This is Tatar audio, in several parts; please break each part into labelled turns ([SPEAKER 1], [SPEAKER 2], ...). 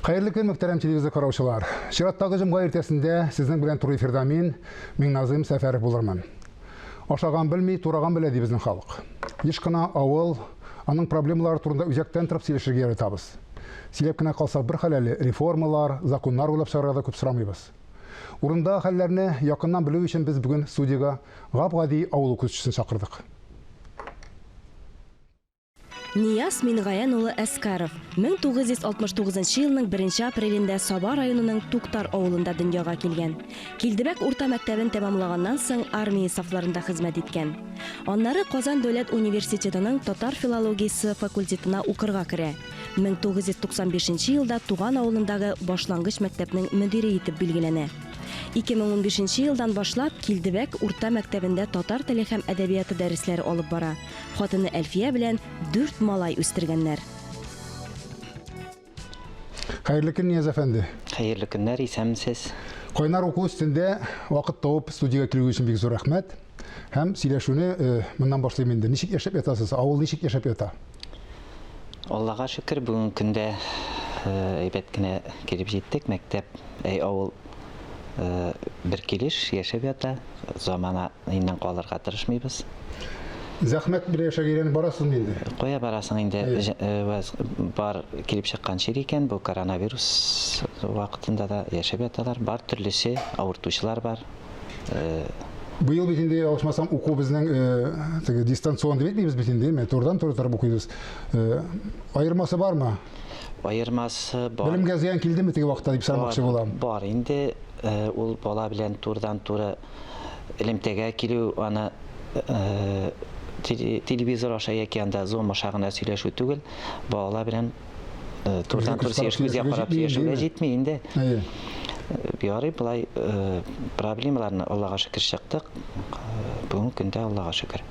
[SPEAKER 1] Хайырлы күн, мөхтәрәм телевизор караучылар. Чираттагы җомга иртәсендә сезнең белән туры эфирдамин Миңназым Сәфәров булырмын. Ашаган белми, тураган белә ди безнең халык. Еш кына авыл, аның проблемалары турында үзәктән торып сөйләшергә яратабыз. Сөйләп кенә калсак бер хәлле реформалар, законнар уйлап чыгарга да күп сорамыйбыз. Урында хәлләрне якыннан белү өчен без бүген студиягә гап-гади авыл укытучысын чакырдык.
[SPEAKER 2] Нияз Мингаян улы Әскәров 1969 елның 1 апрелендә Саба районының Туктар авылында дөньяга килгән. Килдебәк урта мәктәбен тәмамлаганнан соң армия сафларында хезмәт иткән. Аннары Казан дәүләт университетының татар филологиясе факультетына укырга керә. 1995 елда туган авылындагы башлангыч мәктәпнең мөдире итеп билгеләнә. 2015 елдан башлап Килдебәк урта мәктәбендә татар теле һәм әдәбияты дәресләре алып бара. Хатыны Әлфия белән 4 малай үстергәннәр.
[SPEAKER 1] Хәерле көн, Нияз әфәнде.
[SPEAKER 3] Хәерле көннәр, исәнмесез.
[SPEAKER 1] Кайнар уку өстендә вакыт табып студиягә килү өчен бик зур рәхмәт. Һәм сөйләшүне моннан башлыйм инде. Ничек яшәп ятасыз? Авыл ничек яшәп ята?
[SPEAKER 3] Аллага шөкер, бүген көндә әйбәт кенә килеп җиттек. Мәктәп, авыл бер килеш яшәп ята. Замана иннән калырга тырышмыйбыз.
[SPEAKER 1] Зәхмәт белән яшәгән барасың инде.
[SPEAKER 3] Кая барасың инде? Бар килеп чыккан чир икән, бу коронавирус вакытында да яшәп яталар. Бар төрлесе авыртучылар бар.
[SPEAKER 1] Быел бит инде алышмасам уку безнең дистанцион дип әйтмибез бит инде, турыдан торып укыйбыз. Аермасы бармы?
[SPEAKER 3] Аермасы бар.
[SPEAKER 1] Белемгә зыян килдеме теге вакытта дип сорамакчы булам.
[SPEAKER 3] Бар инде, ул бала белән турыдан туры элемтәгә килү, аны телевизор аша яки анда Zoom аша гына сөйләшү түгел, бала белән турыдан туры сөйләшүгә карап сөйләшүгә җитми инде. Ярый, болай проблемаларны Аллага шөкер чыктык. Бүген көндә Аллага шөкер.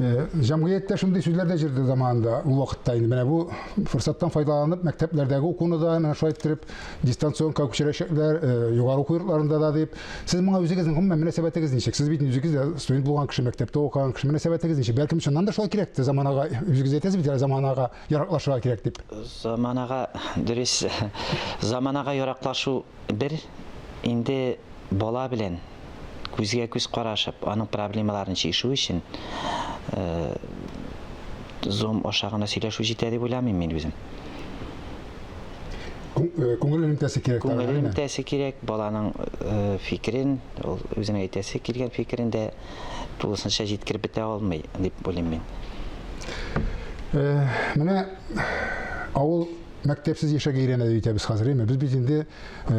[SPEAKER 1] Җәмгыятьтә шундый сүзләр дә җирде заманында, ул вакытта инде. Менә бу форсаттан файдаланып, мәктәпләрдәге укуны да менә шулай иттереп, дистанцион күчерәчәкләр, югары уку йортларында да дип. Сез моңа үзегезнең гомумән мөнәсәбәтегез ничек? Сез бит үзегез дә студент булган кеше, мәктәптә укыган кеше, мөнәсәбәтегез ничек? Бәлкем шуннан да шулай кирәк, заманага үзегез әйтәсез бит, заманага яраклашырга кирәк дип.
[SPEAKER 3] Заманага дөрес, заманага яраклашу бер инде бала белән күзгә күз карашып, аның проблемаларын чишү өчен Zoom аша гына сөйләшү җитә дип уйламыйм мин үзем.
[SPEAKER 1] Күңел элемтәсе кирәк.
[SPEAKER 3] Күңел элемтәсе кирәк, баланың фикерен, ул үзенә әйтәсе килгән фикерен дә тулысынча җиткереп бетә алмый дип уйлыйм мин.
[SPEAKER 1] Менә авыл мәктәпсез яшәгә өйрәнә дип әйтәбез хәзер. Без бит инде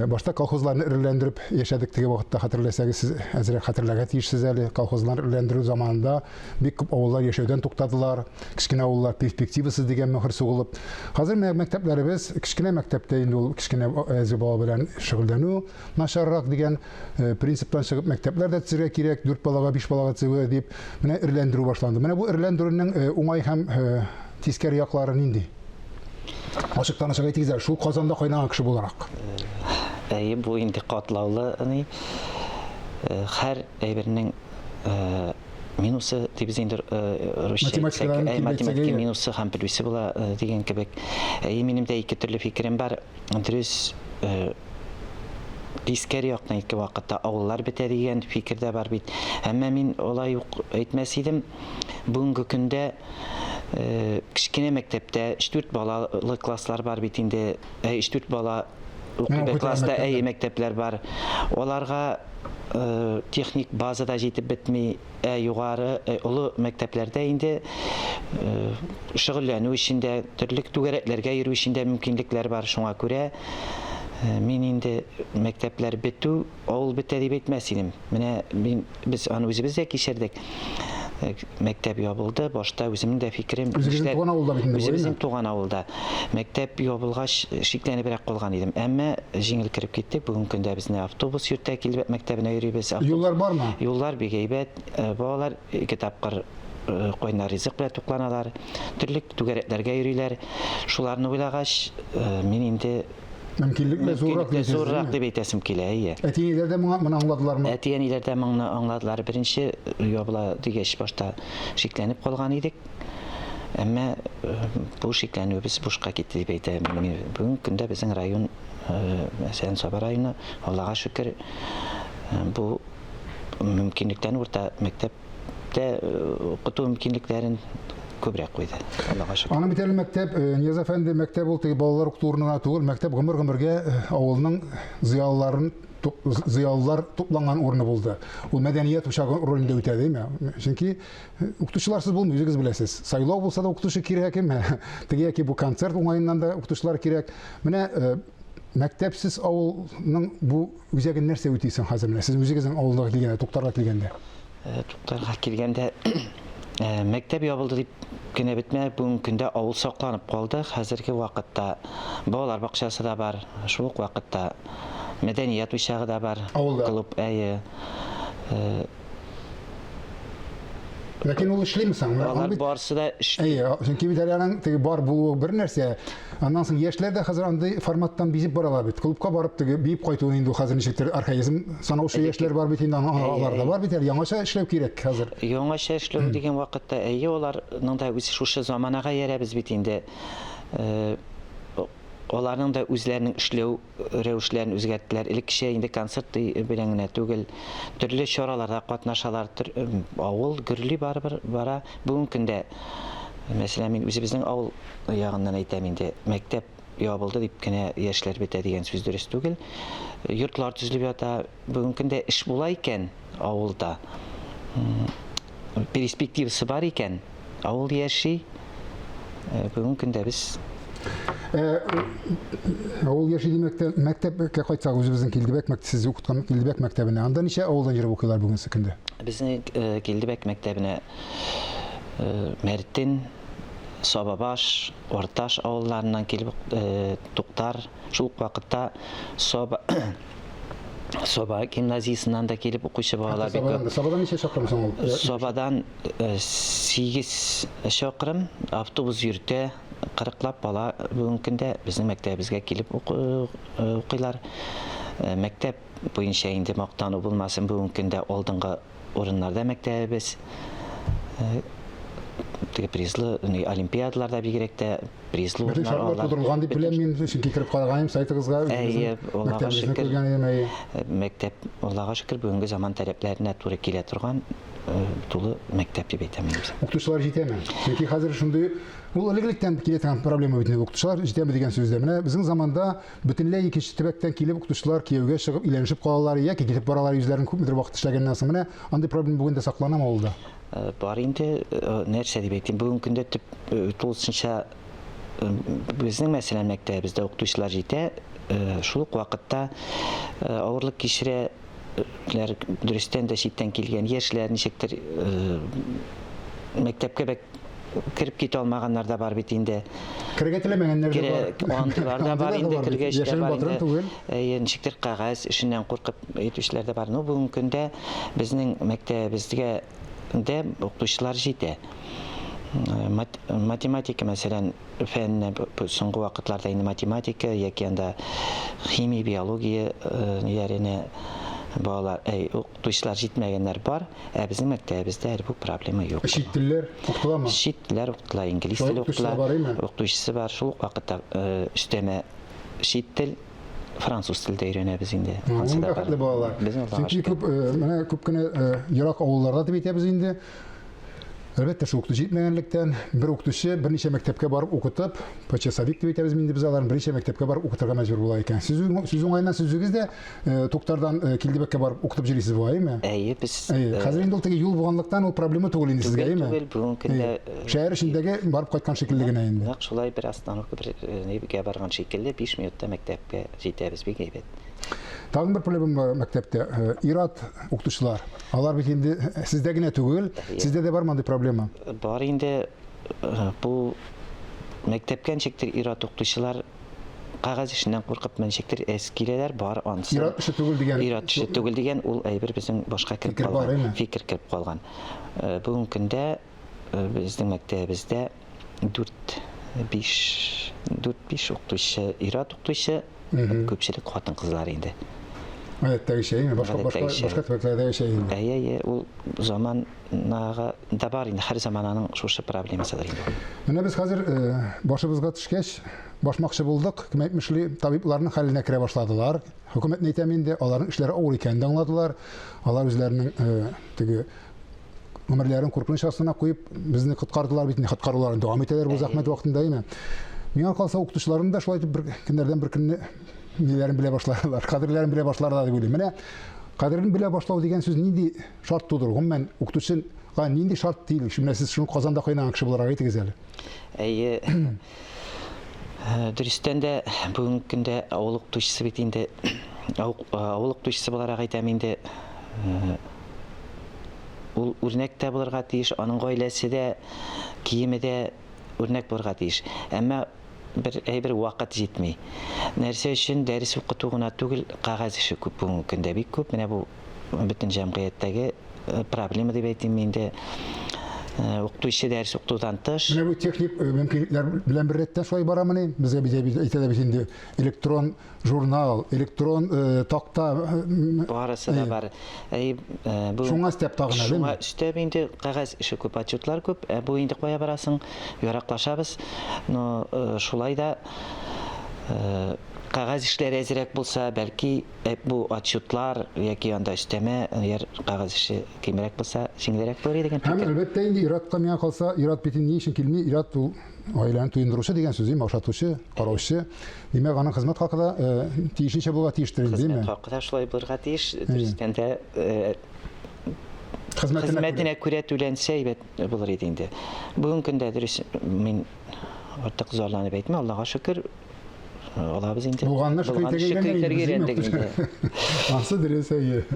[SPEAKER 1] башта колхозларны ирләндереп яшәдек теге вакытта, хәтерләсәгез, сез әзрәк хәтерләргә тиешсез әле. Колхозларны ирләндерү заманында бик күп авыллар яшәүдән туктадылар. Кичкенә авыллар перспективасыз дигән мөхөр сугылып. Хәзер мәктәпләребез кичкенә мәктәптә инде ул кичкенә әзе бала белән шөгыльләнү начаррак дигән принциптан чыгып мәктәпләр дә төзергә кирәк, 4 балага, 5 балага төзергә дип менә ирләндерү башланды. Менә бу ирләндерүнең уңай һәм тискәре яклары нинди? Ашыктан ашыга әйтегез, шул Казанда кайнаган кеше буларак.
[SPEAKER 3] Бу инде катлаулы, һәр әйбернең минусы дибез инде математика минусы һәм плюсы була дигән кебек. Минем дә ике төрле фикерем бар. Дөрес, тискәре яктан ике вакытта авыллар бетә дигән фикер дә бар бит. Әмма мин алай ук әйтмәс идем. Бүгенге көндә кичкенә мәктәптә 4 балалы класслар бар бит инде. 4 бала укый класста мәктәпләр бар. Аларга техник базада җитеп бетми, югары олы мәктәпләрдә инде шөгыльләнү өчен дә, төрле түгәрәкләргә йөрү өчен дә мөмкинлекләр бар. Шуңа күрә мин инде мәктәпләр бетү, авыл бетә дип әйтмәс идем. Менә без аны үзебез дә кичердек. Мәктәп ябылды, башта үземнең дә фикерем, үзебезнең туган авылда. Мәктәп ябылгач шикләнебрәк калган идем. Әмма җиңел кирип киттек. Бүген көндә безне автобус йөртә, Килбәк мәктәбенә йөрибез.
[SPEAKER 1] Юллар бармы?
[SPEAKER 3] Юллар бик әйбәт. Балалар 2 тапкыр кайнар ризык белән тукланалар. Төрле түгәрәкләргә йөриләр. Шуларны уйлагач, мин инде
[SPEAKER 1] мөмкинлекле
[SPEAKER 3] зуррак дип әйтәсем килә.
[SPEAKER 1] Әтиәниләр дә моны аңладылармы?
[SPEAKER 3] Әтиәниләр дә моны аңладылар. Беренче ябыла дигәч башта шикләнеп калган идек. Әмма бу шикләнү без бушка китте дип әйтәм. Бүген көндә безнең район, мәсәлән, Саба районы, Аллага шөкер, бу мөмкинлектән урта мәктәптә укыту мөмкинлекләрен күбрәк куйды. Аллага шөкер.
[SPEAKER 1] Аны бит әле мәктәп, Нияз әфәнде, мәктәп ул теге балалар укытуына түгел, мәктәп гомер-гомергә авылның зыялылар тупланган урыны булды. Ул мәдәният учагы ролендә үтәде, чөнки укытучыларсыз булмый, үзегез беләсез. Сайлау булса да укытучы кирәк, теге яки бу концерт уңаеннан да укытучылар кирәк. Менә мәктәпсез авылның бу үзәген нәрсә үтисең хәзер менә? Сез үзегезнең авылга килгәндә, туктарга килгәндә.
[SPEAKER 3] Туктарга килгәндә мәктәп ябылды дип кенә бетмә, бүген көндә авыл сакланып калды. Хәзерге вакытта балалар бакчасы да бар, шул ук вакытта мәдәният учагы да бар. Клуб,
[SPEAKER 1] Ләкин ул эшлиме соң?
[SPEAKER 3] Алар барсы да эшли.
[SPEAKER 1] Чөнки бит аның теге бар булуы бер нәрсә. Аннан соң яшьләр дә хәзер андый форматтан бизеп баралар бит. Клубка барып теге биеп кайтуын инде хәзер ничектер архаизм санаучы яшьләр бар бит инде, алар да бар бит. Яңаша эшләү кирәк хәзер.
[SPEAKER 3] Яңаша эшләү дигән вакытта аларның да үз шушы заманага ярәбез бит инде. Аларның да үзләренең эшләү рәвешләрен үзгәрттеләр. Элеккечә инде концерт белән генә түгел, төрле чараларда катнашалар. Авыл гөрли бара. Бүген көндә, мәсәлән, мин үзебезнең авыл ягыннан әйтәм инде, мәктәп ябылды дип кенә яшьләр бетә дигән сүз дөрес түгел. Йортлар төзелеп ята. Бүген көндә эш була икән авылда. Перспективасы бар икән. Авыл яши. Бүген көндә без
[SPEAKER 1] авыл яши димәктә мәктәпкә кайтсак, үзебезнең Килдебәк мәктәбе, сез укыткан Килдебәк мәктәбенә, анда ничә авылдан җырып укыйлар бүгенге көндә?
[SPEAKER 3] Безнең Килдебәк мәктәбенә Мәртин, Сабабаш, Орташ авылларыннан килеп туктар. Шул вакытта Саба гимназиясеннән да килеп укучы балалар бик күп.
[SPEAKER 1] Сабадан ничә чакрым соң ул?
[SPEAKER 3] Сабадан 8 чакрым автобус йөртә. 40 бала бүген көндә безнең мәктәбебезгә килеп укыйлар. Мәктәп буенча инде мактану булмасын, бүген көндә алдынгы урыннарда мәктәбебез. Теге призлы олимпиадаларда бигрәк тә призлы
[SPEAKER 1] урыннар алган. Тудырылган дип беләм мин, чөнки кирип караганым сайтыгызга.
[SPEAKER 3] Аллага шөкер. Мәктәп, Аллага шөкер, бүгенге заман таләпләренә туры килә торган тулы мәктәп дип әйтәм мин.
[SPEAKER 1] Укытучылар җитәме? Чөнки хәзер шундый ул элек-электән килә торган проблема бит инде. Укытучылар җитәме дигән сүздә. Менә безнең заманда бөтенләй икенче төбәктән килеп укытучылар кияүгә чыгып иләнешеп калалар яки китеп баралар, үзләрен күпмедер вакыт эшләгәннән соң менә андый проблема бүген дә сакланамы авылда?
[SPEAKER 3] Бар инде, нәрсә дип әйтим, бүген көндә тулысынча безнең мәсәлән мәктәбебездә укытучылар җитә. Шул ук вакытта авырлык кичерә дөрестән дә читтән килгән яшьләр, ничектер мәктәпкә бәк кирип китә алмаганнар да бар бит инде.
[SPEAKER 1] Киргә теләмәгәннәр дә бар.
[SPEAKER 3] Андыйлар да бар инде, кергәч тә бар инде. Ничектер кагаз эшеннән куркып әйтүчләр дә бар. Ну, бүген көндә безнең мәктәбебезгә дә укытучылар җитә. Математика, мәсәлән, фәнне соңгы вакытларда инде математика яки анда химия, биология яренә балалар, укытучылар җитмәгәннәр бар, ә безнең мәктәбебездә бу проблема юк.
[SPEAKER 1] Чит телләр укытыламы?
[SPEAKER 3] Чит телләр укытыла, инглиз теле укытыла. Укытучысы бар, шул вакытта өстәмә чит тел, француз телендә өйрәнәбез инде.
[SPEAKER 1] Бәхетле балалар. Чөнки күп кенә ерак авылларда дип әйтәбез инде. Әлбәттә, шул укытучы җитмәгәнлектән бер укытучы берничә мәктәпкә барып укытып, почасовик дип әйтәбез инде без аларны, берничә мәктәпкә барып укытырга мәҗбүр була икән. Сез уңайнан сүзегез дә Туктардан Килдебәккә барып укытып җирисез була, әйме?
[SPEAKER 3] Без
[SPEAKER 1] хәзер инде ул теге юл булганлыктан ул проблема түгел инде сезгә, әйме?
[SPEAKER 3] Түгел, бүген көндә
[SPEAKER 1] шәһәр эчендәге барып кайткан шикелле генә инде.
[SPEAKER 3] Нәкъ шулай бер остановка, бер нигә барган шикелле 5 минутта мәктәпкә җитәбез бик әйбәт.
[SPEAKER 1] Тагын бер проблема мәктәптә, ират укытучылар. Алар бит инде сездә генә түгел, сездә дә бармы андый проблема?
[SPEAKER 3] Бар инде, бу мәктәпкә ничектер ират укытучылар кагаз эшеннән куркып ничектер киләләр, бар анысы.
[SPEAKER 1] Ират эше түгел дигән.
[SPEAKER 3] Ират эше түгел дигән ул әйбер безнең башка кирип калган, фикер кирип калган. Бүген көндә безнең мәктәбебездә 4-5 укытучы, ират укытучы, күпчелек хатын-кызлар инде.
[SPEAKER 1] Гадәттәге şey mi?
[SPEAKER 3] Гадәттәге şey.
[SPEAKER 1] Başka төбәкләрдәге şey инде.
[SPEAKER 3] Әйе, ул заманнага да бар инде, һәр замананың шушы проблемасыдыр инде.
[SPEAKER 1] Менә без хәзер башыбызга төшкәч, башмакчы булдык. Кем әйтмешли, табибларның хәленә керә башладылар. Хөкүмәт әйтәм инде, аларның эшләре авыр икәнен аңладылар. Алар үзләренең теге өмерләрен куркыныч астына куеп, безне коткардылар бит, коткаруларын дәвам итәләр бу захмәт вакытында име. Миңа калса укытучыларым да шулай дип бер көннәрдән бер көнне ниләрен белә башладылар, кадерләрен белә башларлар дип уйлыйм. Менә кадерен белә башлау дигән сүз нинди шарт тудырыр? Гомумән укытучыга нинди шарт тиел? Менә сез шуны Казанда кайнаган кеше буларга әйтегез әле.
[SPEAKER 3] Әйе. Дөрестән дә бүгенге көндә авыл укытучысы бит инде авыл укытучысы буларак әйтәм инде. Ул үрнәк тә булырга тиеш, аның гаиләсе дә, киеме дә үрнәк булырга тиеш. Әмма бер вакыт җитми. Нәрсә өчен дәрес укыту гына түгел, кагаз эше күп бүгенге көндә бик күп. Менә бу бөтен җәмгыятьтәге проблема дип әйтим инде. Укытучы дәрес укытудан тыш.
[SPEAKER 1] Менә бу техник мөмкинлекләр белән бер рәттән шулай барамыни? Безгә әйтәләр бит инде электрон журнал, электрон такта
[SPEAKER 3] барысы да бар. Бу
[SPEAKER 1] шуңа степ тагына,
[SPEAKER 3] шуңа өстәп инде кагаз эше күп, отчетлар күп. Бу инде кая барасың? Яраклашабыз. Но шулай да кагаз эшләре әзрәк булса, бәлки бу отчетлар яки анда өстәмә кагаз эше кимрәк булса, җиңелрәк булыр дигән
[SPEAKER 1] һәм
[SPEAKER 3] фикер.
[SPEAKER 1] әлбәттә инде иратка миңа калса, ират бит ни өчен килми? Ират ул гаиләне туендыручы дигән сүз, ашатучы, караучы. Димәк, аның хезмәт хакы да тиешенчә булырга тиештер инде,
[SPEAKER 3] Хезмәт
[SPEAKER 1] диме?
[SPEAKER 3] хакы да шулай булырга тиеш. Дөрестән дә
[SPEAKER 1] Хезмәтенә
[SPEAKER 3] хезмәтенә күрә түләнсә әйбәт булыр иде инде. Бүгенге көндә дөрес мин артык зарланып әйтмәм, Аллага шөкер. Алабыз инде.
[SPEAKER 1] Булганны шөкер
[SPEAKER 3] өйрәндек инде.
[SPEAKER 1] Ансы дөрес әйе.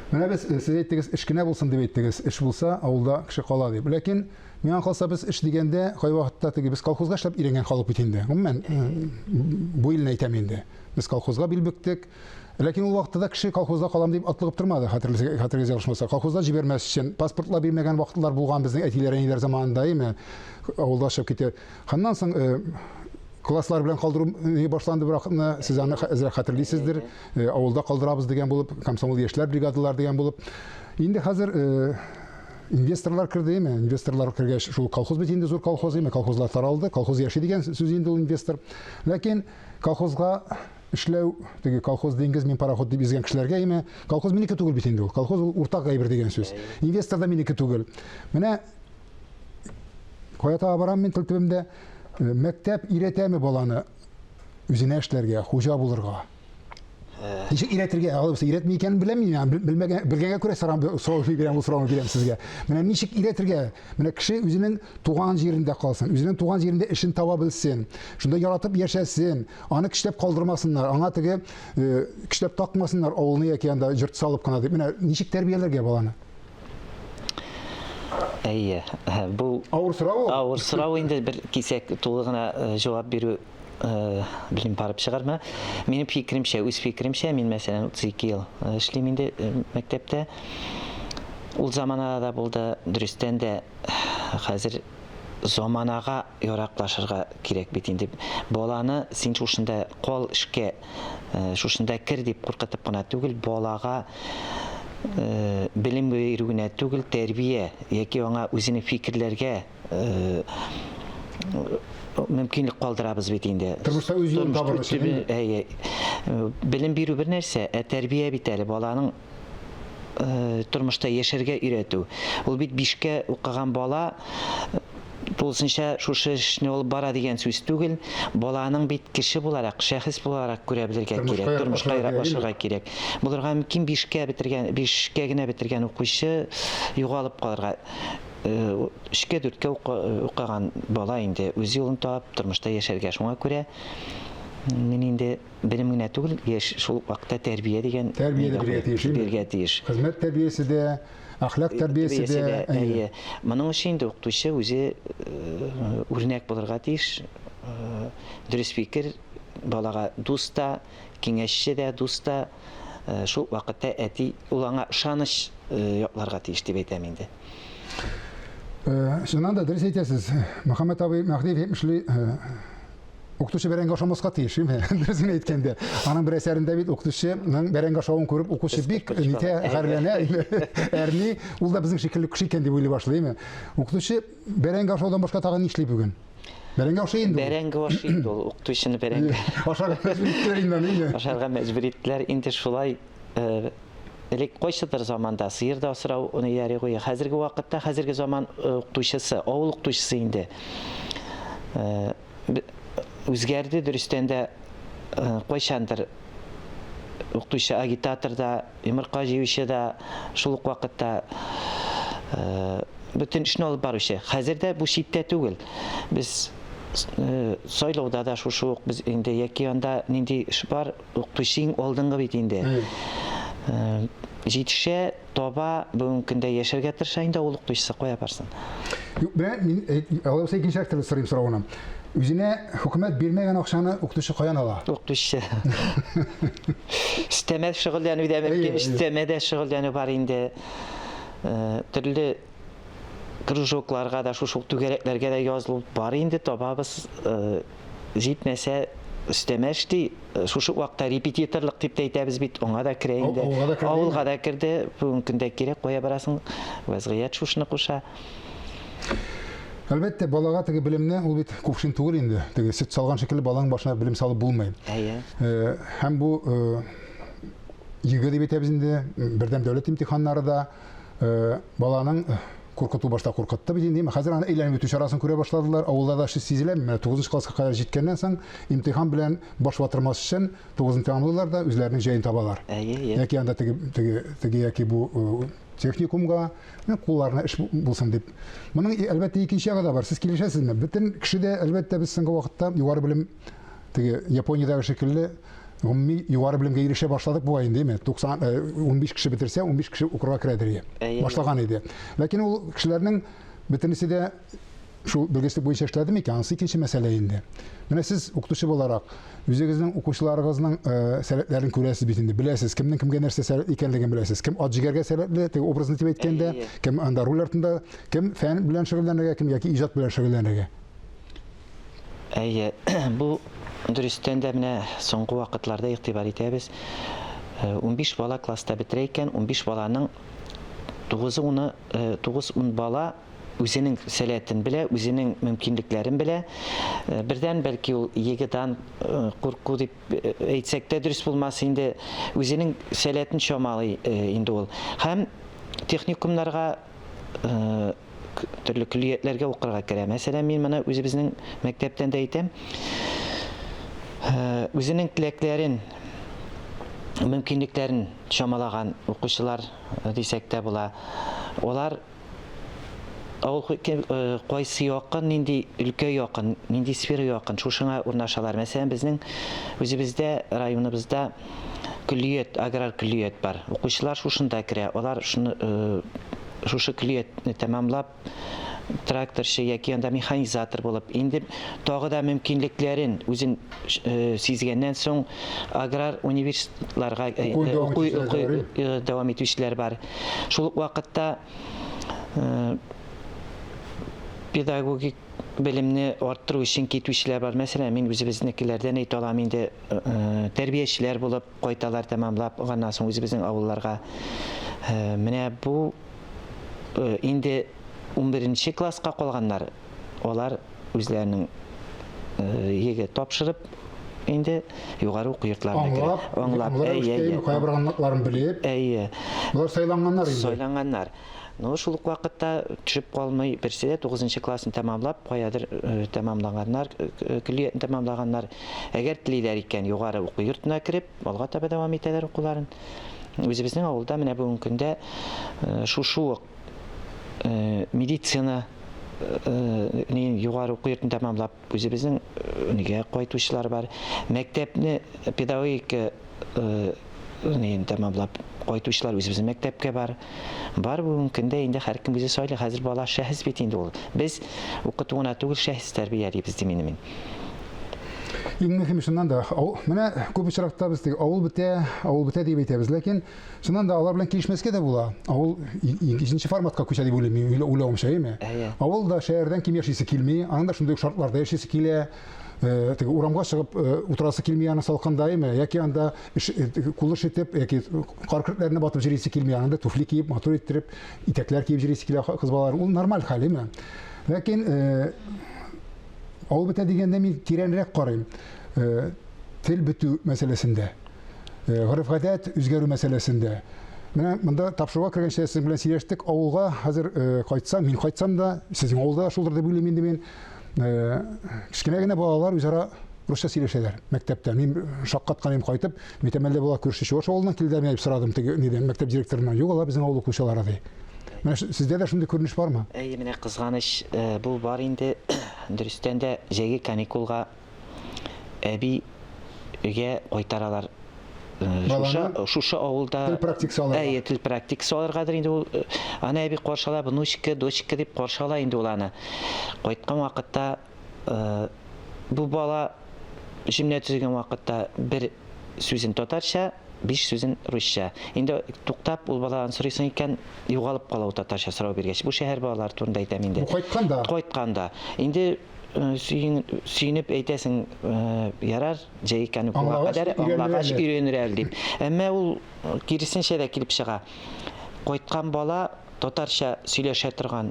[SPEAKER 1] Менә без сез әйттегез, эш кенә булсын дип әйттегез. Эш булса, авылда кеше кала дип. Ләкин миңа калса, без эш дигәндә кай вакытта теге без колхозга эшләп иренгән халык бит инде. Гомумән бу илне әйтәм инде. Без колхозга бил бөктек. Ләкин ул вакытта кеше колхозда калам дип атлыгып тормады. Хәтерлегез ябышмаса, колхозда җибәрмәс өчен паспортлар бирмәгән вакытлар булган безнең әтиләр, әниләр заманында, име? Авылда эшләп китә. Ханнан соң класслар белән калдыру башланды, бирок сез аны әзрәк хәтерлисездер. Авылда калдырабыз дигән булып, комсомол яшьләр бригадалар дигән булып. Инде хәзер инвесторлар керде, име? Инвесторлар кергәч, шул колхоз бит инде зур колхоз, име? Колхозлар таралды, колхоз яши дигән сүз инде ул инвестор. Ләкин колхозга эшләү, теге колхоз диңгез, мин пароход дип изгән кешеләргә, име? Колхоз минеке түгел бит инде ул. Колхоз ул уртак әйбер дигән сүз. Инвестор да минеке түгел. Менә каята барам мин тилтебемдә, мәктәп иретәме баланы үзенә эшләргә, хуҗа булырга. Ничек иретергә, алып иретми икәнен беләм мин, белгәнгә күрә сорау бирәм, ул сорауны бирәм сезгә. Менә ничек иретергә? Менә кеше үзенең туган җирендә калсын, үзенең туган җирендә эшен таба белсен, шунда яратып яшәсен, аны көчләп калдырмасыннар, аңа теге көчләп такмасыннар, авылны яки анда җырт салып кына дип. Менә ничек тәрбияләргә баланы?
[SPEAKER 3] Әйе, бу
[SPEAKER 1] Авыр сорау.
[SPEAKER 3] авыр сорау инде бер кисәк тулы гына җавап бирү билим барып чыгарма. Минем фикеримчә, үз фикеримчә, мин мәсәлән 32 ел эшлим инде мәктәптә. Ул заманада булды, дөрестән дә хәзер заманага яраклашырга кирәк бит инде. Баланы син шушында кал эшкә, шушында кер дип куркытып кына түгел, балага билим бирүгенә түгел, тәрбия яки аңа үзенең фикерләргә мөмкинлек калдырабыз бит инде.
[SPEAKER 1] Тормышта үз юлын табыр өчен.
[SPEAKER 3] Әйе. Билим бирү бер нәрсә, тәрбия бит әле баланың тормышта яшәргә өйрәтү. Ул бит 5кә укыган бала тулысынча шушы эшне алып бара дигән сүз түгел, баланың бит кеше буларак, шәхес буларак күрә белергә кирәк, тормышка яраклашырга кирәк. Булырга мөмкин 5кә генә бетергән укучы югалып калырга. 3-4кә укыган бала инде үз юлын табып, тормышта яшәргә, шуңа күрә мин инде белем генә түгел, шул вакытта тәрбия дигән бирергә тиеш.
[SPEAKER 1] Хезмәт тәрбиясе дә, әхлак тәрбиясе дә.
[SPEAKER 3] Әйе. Моның өчен инде укытучы үзе үрнәк булырга тиеш. Дөрес фикер, балага дуста, киңәшче дә, дуста, шул вакытта әти ул аңа ышаныч якларга тиеш дип әйтәм инде.
[SPEAKER 1] Шуннан да дөрес әйтәсез. Мөхәммәд абый Мәхдиев әйтмешли, Укытучы бәрәңге ашамаска тиеш, дөресен әйткәндә. Аның бер әсәрендә бит укытучының бәрәңге ашавын күреп, укучы бик нитә гәрләнә, әрни, ул да безнең шикелле кеше икән дип уйлый башлый. Укытучы бәрәңге ашаудан башка тагын ни эшли бүген? Бәрәңге ашый инде.
[SPEAKER 3] Бәрәңге ашый инде ул, укытучыны бәрәңге.
[SPEAKER 1] Ашарга мәҗбүр иттеләр инде.
[SPEAKER 3] Ашарга мәҗбүр иттеләр, инде шулай элек кайчыдыр заманда сыер да асрау уны яри куя. Хәзерге вакытта, хәзерге заман укытучысы, авыл укытучысы инде үзгәрде дөрестән дә кайчандыр укытучы агитатор да, йомырка җыючы да шул ук вакытта бөтен эшне алып баручы. Хәзердә бу читтә түгел. Без сайлауда да шушы ук без инде яки анда нинди эш бар, укытучының алдынгы бит инде. Җитешә, таба, бүгенге көндә яшәргә тырыша инде ул укытучысы кая барсын.
[SPEAKER 1] Мин алып икенче актыры сорыйм соравына. Үзенә хөкүмәт бирмәгән акчаны укытучы каян ала?
[SPEAKER 3] Укытучы. Истәмә шөгыльләнү дә мөмкин, истәмә дә шөгыльләнү бар инде. Төрле кружокларга да, шушы түгәрәкләргә дә язылып бар инде, табабыз җитмәсә истәмә эшли, шушы вакытта репетиторлык дип әйтәбез бит, аңа да керә инде. Авылга да керде, бүгенге көндә кирәк, кая барасың? Вазгыять шушыны куша.
[SPEAKER 1] Әлбәттә, балага теге белемне ул бит күпшин түгел инде. Теге сөт салган шикелле баланың башына белем салып булмый. Һәм бу ЕГЭ дип әйтәбез инде, бердәм дәүләт имтиханнары да баланың куркыту башта куркытты бит инде. Хәзер аны әйләнеп үтү чарасын күрә башладылар. Авылда да сизелә. 9 класска кадәр җиткәннән соң имтихан белән баш ватырмас өчен 9-ны тәмамлыйлар да үзләренең җаен табалар. Яки анда теге яки бу техникумга кулларына эш булсын дип. Моның әлбәттә икенче ягы да бар. Сез килешәсезме? Бөтен кеше дә әлбәттә без соңгы вакытта югары белем теге Япониядагы шикелле югары белемгә ирешә башладык бу инде, 15 кеше бетерсә, 15 кеше укырга керәдер. Башлаган иде. Ләкин ул кешеләрнең бөтенесе дә шул белгечлек буенча эшләдеме икән? Анысы икенче мәсьәлә инде. Менә сез укытучы буларак үзегезнең укучыларыгызның сәләтләрен күрәсез бит инде. Беләсез, кемнең кемгә нәрсә сәләт икәнлеген беләсез. Кем ат җигәргә сәләтле, теге образны дип әйткәндә, кем анда роль артында, кем фән белән шөгыльләнергә, кем яки иҗат белән шөгыльләнергә.
[SPEAKER 3] Бу дөрестән дә менә соңгы вакытларда игътибар итәбез. 15 бала класста бетерә икән, 15 баланың 9-10 бала үзенең сәләтен белә, үзенең мөмкинлекләрен белә. Бердән бәлки ул егедан курку дип әйтсәк тә дөрес булмас инде, үзенең сәләтен чамалый инде ул. Һәм техникумнарга төрле күлиятләргә укырга керә. Мәсәлән, мин моны үзебезнең мәктәптән дә әйтәм. Үзенең теләкләрен, мөмкинлекләрен чамалаган укучылар дисәк тә була. Олар кайсы якын, нинди өлкә якын, нинди сфера якын, шушыңа урнашалар. Мәсәлән, безнең үзебездә, районыбызда күлият, аграр күлият бар. Укучылар шушында керә. Алар шушы күлиятне тәмамлап, тракторчы яки анда механизатор булып, инде тагы да мөмкинлекләрен үзен сизгәннән соң аграр университетларга дәвам итүчеләр бар. Шул вакытта педагогик белемне арттыру өчен китүчеләр бар. Мәсәлән, мин үзебезнекеләрдән әйтә алам, инде тәрбиячеләр булып кайталар тәмамлап, аннан соң үзебезнең авылларга. Менә бу инде 11-нче класска калганнар, алар үзләренең ЕГЭ тапшырып, инде югары уку йортларына аңлап,
[SPEAKER 1] кая барганлыкларын белеп, булар сайланганнар инде.
[SPEAKER 3] Сайланганнар. Шул ук вакытта төшеп калмый, берсе дә 9-нчы классын тәмамлап, каядыр тәмамлаганнар, күлиятне тәмамлаганнар. Әгәр телиләр икән, югары уку йортына кирип, алга таба дәвам итәләр укуларын. Үзебезнең авылда менә бүгенге көндә шушы ук медицина югары уку йортын тәмамлап, үзебезнең нигә кайтучылар бар. Мәктәпне педагогика тәмамлап кайтучылар үзебезнең мәктәпкә бар. Бар бүгенге көндә инде һәркем үзе сайлый. Хәзер бала шәхес бит инде ул. Без укытуына түгел, шәхес тәрбиялибез ди минем.
[SPEAKER 1] Иң мөһиме шуннан да, менә күп очракта без авыл бетә дип әйтәбез, ләкин шуннан да алар белән килешмәскә дә була. Авыл икенче форматка күчә дип уйлыйм, уйлавымча, әйме? Авылда шәһәрдән ким яшисе килми, анда шундый шартларда яшисе килә. теге урамга чыгып утырасы килмей аны салкындаймы, яки анда кулыш итеп, яки кар киртләренә батып җиресе килмей, анда туфли киеп, матур иттереп, итәкләр киеп җиресе килә кыз балалар. Ул нормаль хәл име. Ләкин авыл бетә дигәндә мин тирәнрәк карыйм. Тел бетү мәсьәләсендә, гореф-гадәт үзгәрү мәсьәләсендә. Менә монда тапшыруга кергәнчә сез белән сөйләштек. Авылга хәзер кайтсам, мин кайтсам да, сезнең авылда шулдыр дип уйлыйм инде мин. Кичкенә генә балалар үзара русча сөйләшәләр мәктәптә. Мин шаккатканым кайтып, митәмәлдә була күрше чуаш авылдан килдем дип сорадым теге нидән мәктәп директорынан. Юк, алар безнең авыл укучылары ди. Менә сездә дә шундый күренеш бармы?
[SPEAKER 3] Менә кызганыч бу бар инде. Дөрестән дә җәйге каникулга әби өйгә кайтаралар. Шушы авылда
[SPEAKER 1] тел практикасы
[SPEAKER 3] тел практикасы алыргадыр инде ул. Аны әби каршыла, внучка, дочка дип каршыла инде ул аны. Кайткан вакытта бу бала җөмлә төзегән вакытта бер сүзен татарча, 5 сүзен русча. Инде туктап ул баланы сорыйсың икән, югалып кала ул татарча сорау биргәч. Бу шәһәр балалары турында әйтәм инде. Кайтканда. Инде сөйнеп әйтәсең, ярар, җәй каникулга кадәр аңлагач өйрәнер дип. Әмма ул киресенчә дә килеп чыга. Кайткан бала татарча сөйләшә торган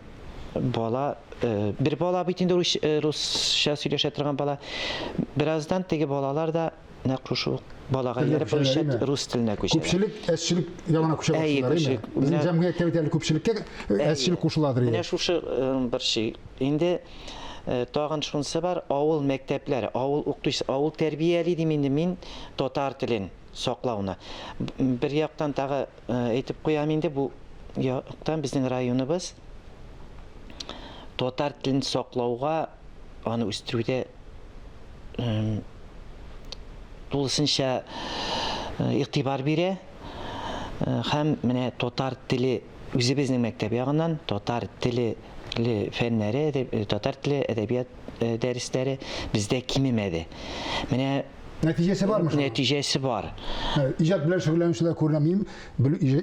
[SPEAKER 3] бала, бер бала бит инде русча сөйләшә торган бала. Бераздан теге балалар да нәкъ шушы балага ярып рус теленә күчә.
[SPEAKER 1] Күпчелек әсчелек ягына күчә башлар. Безнең җәмгыятькә бит әле күпчелеккә әсчелек кушыладыр.
[SPEAKER 3] Менә шушы бер шей. Инде тагын шунысы бар, авыл мәктәпләре, авыл укытучысы, авыл тәрбияли дим инде мин татар телен саклауны. Бер яктан тагы әйтеп куям инде, бу яктан безнең районыбыз татар телен саклауга, аны үстерүдә тулысынча игътибар бирә. Һәм менә татар теле үзебезнең мәктәп ягыннан татар теле фәннәре, татар теле әдәбият дәресләре бездә кимемәде. Менә
[SPEAKER 1] нәтиҗәсе бармы?
[SPEAKER 3] Нәтиҗәсе бар.
[SPEAKER 1] Иҗат белән шөгыльләнүчеләр күренәм.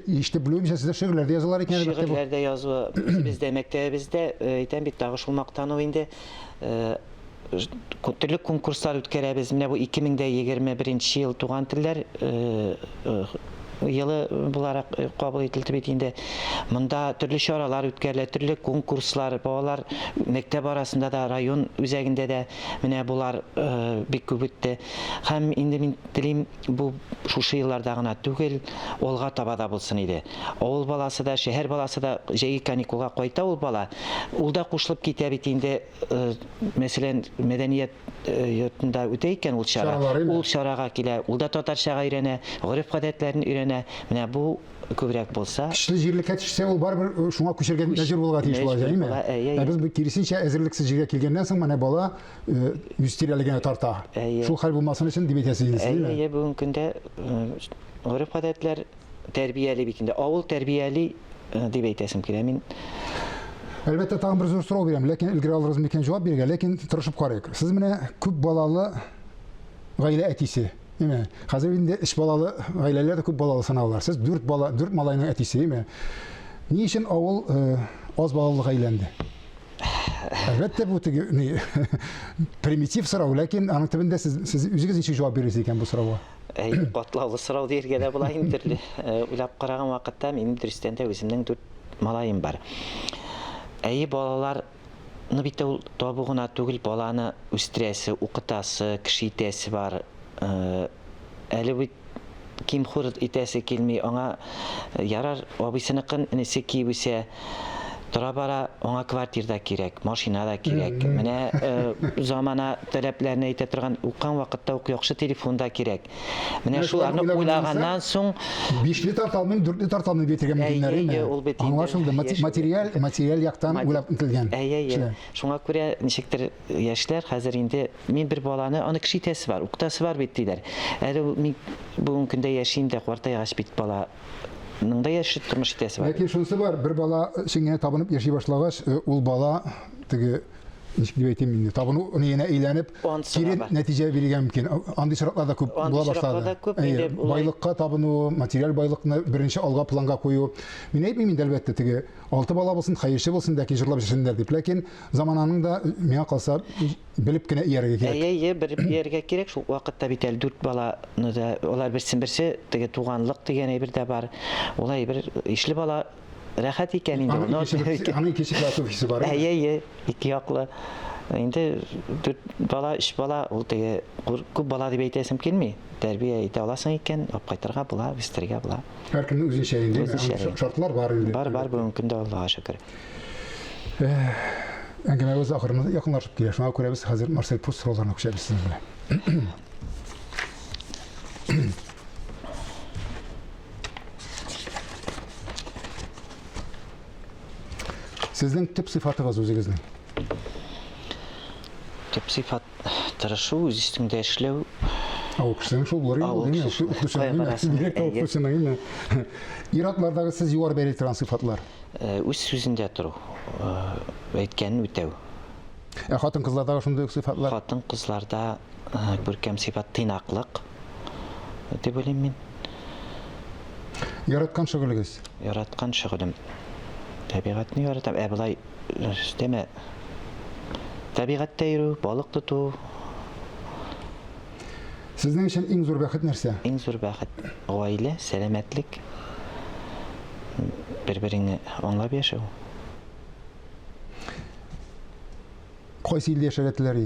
[SPEAKER 1] Ишетеп белүемчә, сездә шигырьләр дә язалар икән.
[SPEAKER 3] Шигырьләр дә язу. Бездә мәктәбебездә әйтәм бит тагы шул мактану инде төрле конкурслар үткәрәбез. Менә бу 2021 ел туган телләр елы буларак кабул ителде бит инде. Монда төрле чаралар үткәрелә, төрле конкурслар, балалар мәктәп арасында да, район үзәгендә дә менә булар бик күп үтте. Һәм инде мин телим бу шушы елларда гына түгел, алга таба да булсын иде. Авыл баласы да, шәһәр баласы да җәйге каникулга кайта ул бала. Ул да кушылып китә бит инде. Мәсәлән, мәдәният йортында үтә икән ул чара. Ул чарага килә, ул да татарчага өйрәнә, гореф-гадәтләрен өйрәнә. Менә бу күбрәк булса,
[SPEAKER 1] кишле җирлеккә төшсә, ул барбер шуңа күчәргә мәҗбүр булырга тиеш була, әйеме? Без бу киресенчә әзерлексез җиргә килгәннән соң менә бала үз тирәлегенә тарта. Шул хәл булмасын өчен дип әйтәсез инде.
[SPEAKER 3] Бүген көндә гореф-гадәтләр тәрбияли бит инде. Авыл тәрбияли дип әйтәсем килә мин.
[SPEAKER 1] Әлбәттә, тагын бер зур сорау бирәм, ләкин илгәр алырсыз микән җавап бирергә, ләкин тырышып карыйк. Сез менә күп балалы гаилә әтисе. Хәзер инде 3 балалы гаиләләр дә күп балалы саналалар. Сез 4 малайның әтисе, ни өчен авыл аз балалы гаиләнде? Әлбәттә, бу примитив сорау, ләкин аның төбендә сез үзегез ничек җавап бирәсез икән бу сорауга?
[SPEAKER 3] Катлаулы сорау диергә дә була инде. Уйлап караган вакытта минем дөрестән дә үземнең 4 малаем бар. Балалар бит ул табу гына түгел, баланы үстерәсе, укытасы, кеше итәсе бар. Әле бит ким хур итәсе килми, аңа ярар абысыныкын инесе киеп үсә, тора бара, аңа квартирда кирәк, машина да кирәк. Менә замана таләпләренә әйтә торган, уккан вакытта ук яхшы телефон да кирәк. Менә шуларны уйлаганнан соң
[SPEAKER 1] 5-ли тарталмый, 4-ли тарталмый бетергән мөмкиннәр. Аңлашылды, материаль яктан уйлап интелгән.
[SPEAKER 3] Шуңа күрә ничектер яшьләр хәзер инде мин бер баланы, аны кеше итәсе бар, укытасы бар бит диләр. Әле мин бүген көндә яшим дә, картайгач бит бала ныңда яши тормыш итәсе бар.
[SPEAKER 1] Ләкин шунысы бар, бер бала сиңә табынып яши башлагач, ул бала теге ничек дип әйтим инде, табыну неенә әйләнеп,
[SPEAKER 3] Онсына
[SPEAKER 1] кире
[SPEAKER 3] бар.
[SPEAKER 1] нәтиҗә бирергә мөмкин. Андый шартлар да күп
[SPEAKER 3] Андый
[SPEAKER 1] була
[SPEAKER 3] шартлар да
[SPEAKER 1] башлады.
[SPEAKER 3] күп, инде улай-
[SPEAKER 1] Байлыкка табыну, материаль байлыкны беренче алга планга кую. Мин әйтмим инде әлбәттә теге 6 бала булсын, хәерче булсын да ки җырлап җырсыннар дип, ләкин замананың да миңа калса белеп кенә ияргә кирәк.
[SPEAKER 3] Әйе, бер yerге кирәк. Шул вакытта бит әле 4 баланы да, алар берсен-берсе теге туганлык дигән әйбер дә бар. Улай бер ишле бала рәхәт икән инде.
[SPEAKER 1] Аның кешеләр күп хисе бар.
[SPEAKER 3] Әйе, ике яклы. Инде 4 бала, 3 бала, ул теге күп бала дип әйтәсем килми. Тәрбия итә аласың икән, алып кайтырга була, үстергә була.
[SPEAKER 1] Һәркемнең үзенчә инде
[SPEAKER 3] Үзенчә.
[SPEAKER 1] шартлар бар инде.
[SPEAKER 3] Бар бүгенге көндә Аллага шөкер.
[SPEAKER 1] Әңгәмәбез ахырына якынлашып килә. Шуңа күрә без хәзер Марсель Пруст сорауларына күчәбез сезнең белән. Сезнең төп сыйфатыгыз үзегезнең.
[SPEAKER 3] Төп сыйфат тырышу, үз өстендә эшләү.
[SPEAKER 1] Кешенең шул булыр инде. Укытучының иратлардагы сез югары бәяләп торган сыйфатлар.
[SPEAKER 3] Үз сүзендә тору, әйткәнен үтәү.
[SPEAKER 1] Хатын кызлардагы шундый ук сыйфатлар.
[SPEAKER 3] Хатын кызларда күркәм сыйфат тыйнаклык дип уйлыйм мин.
[SPEAKER 1] Яраткан шөгылегез.
[SPEAKER 3] Яраткан шөгылем. Табигатьне яратам. Булай дәмә. Табигатьтә йөрү, балык тоту,
[SPEAKER 1] Сезнең өчен иң зур бәхет нәрсә?
[SPEAKER 3] иң зур бәхет. Гаилә, сәламәтлек, бер-береңне аңлап яшәү.
[SPEAKER 1] Кайсы илдә яшәргә теләр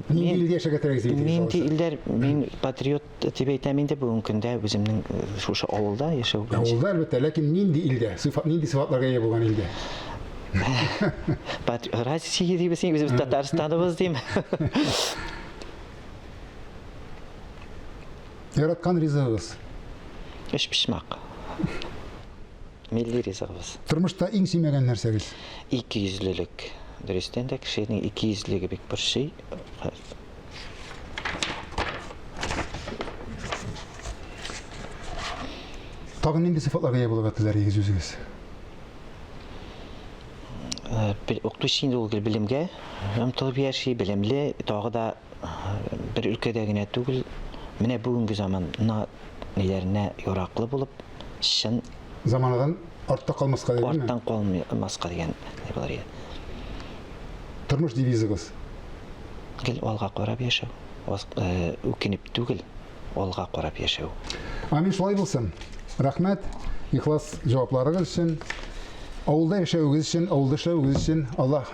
[SPEAKER 1] Нинди илдә яшәргә теләр
[SPEAKER 3] Мин илдәр, мин патриот дип әйтәм инде бүгенге көндә үземнең шушы авылда яшәү.
[SPEAKER 1] Авылда әлбәттә, ләкин нинди илдә? Нинди сыйфатларга ия булган илдә?
[SPEAKER 3] Россия дибез, без Татарстаныбыз дим.
[SPEAKER 1] Яраткан ризыгыз.
[SPEAKER 3] Эш пишмак. Милли ризыгыбыз.
[SPEAKER 1] Тормышта иң сөймәгән нәрсәгез?
[SPEAKER 3] Икейөзлелек. Дөрестән дә кешенең икейөзлеге бик бер шей.
[SPEAKER 1] Тагын нинди сыйфатларга ия булырга теләр үзегез?
[SPEAKER 3] Укытучы инде ул белемгә омтылып яши, белемле, тагы да бер өлкәдә генә түгел, менә бүгенге заманна ниләренә яраклы булып, чын
[SPEAKER 1] Заманадан артта калмаска дигәнме?
[SPEAKER 3] арттан калмаска дигән ни булыр иде.
[SPEAKER 1] Тормыш девизыгыз.
[SPEAKER 3] Гел алга карап яшәү. Үкенеп түгел, алга карап яшәү.
[SPEAKER 1] Амин, шулай булсын. Рәхмәт, ихлас җавапларыгыз өчен. Авылда яшәүегез өчен, авылда эшләүегез өчен Аллаһ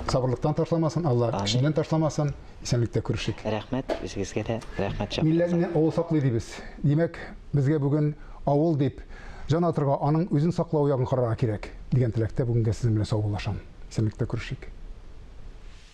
[SPEAKER 1] сабырлыктан ташламасын, Аллаһ кешедән ташламасын. Исәнлектә күрешик.
[SPEAKER 3] Рәхмәт, үзегезгә дә рәхмәт
[SPEAKER 1] Милләтне авыл саклый дибез. Димәк, безгә бүген авыл дип җан атырга аның үзен саклау ягын карарга кирәк дигән теләктә бүгенгә сезнең белән саубуллашам. Исәнлектә күрешик.